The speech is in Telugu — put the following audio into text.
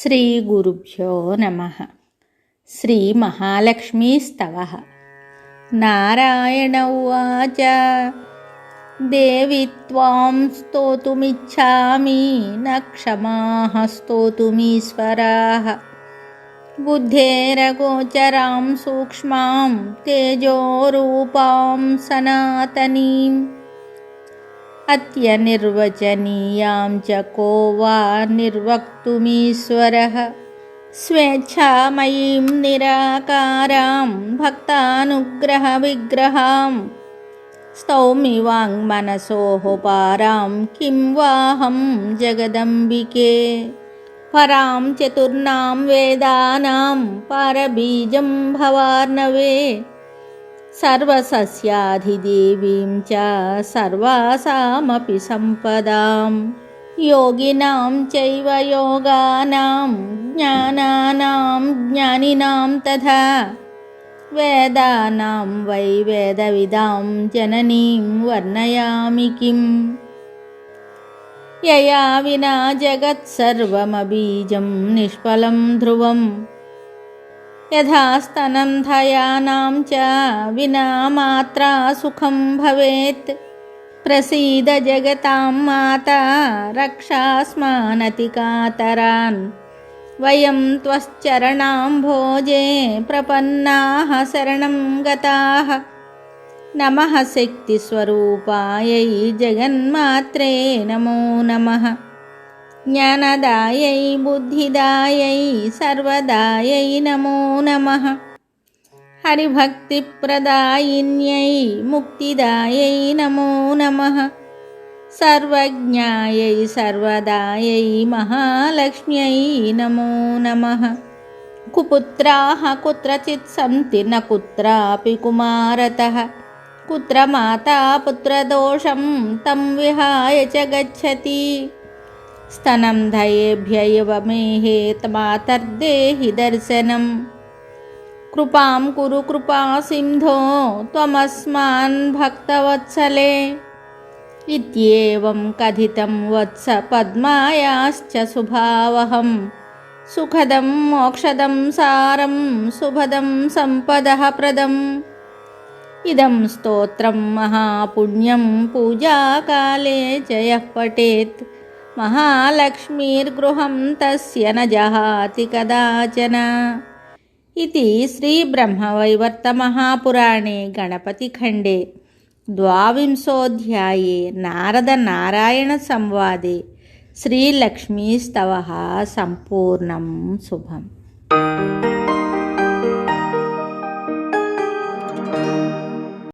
శ్రీ గురుభ్యో నమః. శ్రీ మహాలక్ష్మీస్తవః. నారాయణ ఉవాచ దేవి త్వాం స్తోతుమిచ్ఛామి న క్షమాః స్తోతుమీశ్వరాః. బుద్ధేరగోచరాం సూక్ష్మాం తేజోరూపాం సనాతనీం అత్యనిర్వచనీయాం చ కో వా నిర్వక్తుమీశ్వరః. స్వేచ్ఛామయీం నిరాకారాం భక్తానుగ్రహ విగ్రహాం స్తౌమి వాङ्मनसोः పారాం కిం వాహం జగదంబికే. పరాం చతుర్ణాం వేదానాం పారబీజం భవార్ణవే. సర్వసస్యాధిదేవీం చ సర్వాసామపి సంపదాం. యోగినాం చైవ యోగానాం జ్ఞానానాం జ్ఞానినాం తథా. వేదానాం వై వేదవిదాం జననీం వర్ణయామి కిం. యయా వినా జగత్సర్వమబీజం నిష్ఫలం ధ్రువం. యథాస్తనంధయానాం చ వినా మాత్రా సుఖం భవేత్. ప్రసీద జగతాం మాతా రక్షాస్మానతికాతరాన్. వయం త్వశ్చరణాంభోజే ప్రపన్నాః శరణం గతాః. నమః శక్తిస్వరూపాయై జగన్మాత్రే నమో నమః. జ్ఞానదాయై బుద్ధిదాయై సర్వదాయై నమో నమః. హరిభక్తిప్రదాయిన్యై ముక్తిదాయై నమో నమః. సర్వజ్ఞాయై సర్వదాయై మహాలక్ష్మ్యై నమో నమః. కుపుత్రాః కుత్రచిత్ సంతి న కుత్రాపి కుమారతః. కుత్ర మాతా పుత్రదోషం తం విహాయ చ గచ్చతి. స్తనం ధయేభ్య ఇవ మేహేత్ మాతర్దేహి దర్శనం. కృపాం కురు కృపా సింధో త్వమస్మాన్ భక్తవత్సలే. ఇత్యేవం కథితం వత్స పద్మాయాశ్చ శుభావహం. సుఖదం మోక్షదం సారం శుభదం సంపదః ప్రదం. ఇదం స్తోత్రం మహాపుణ్యం పూజాకాలే చ యః పఠేత్. మహాలక్ష్మీర్గృహం తస్య న జహాతి కదాచన. ఇది శ్రీబ్రహ్మవైవర్తమహాపురాణే గణపతిఖండే ద్వావింశోऽధ్యాये నారద-నారాయణ-సంవాదే శ్రీలక్ష్మీస్తవః సంపూర్ణం శుభం.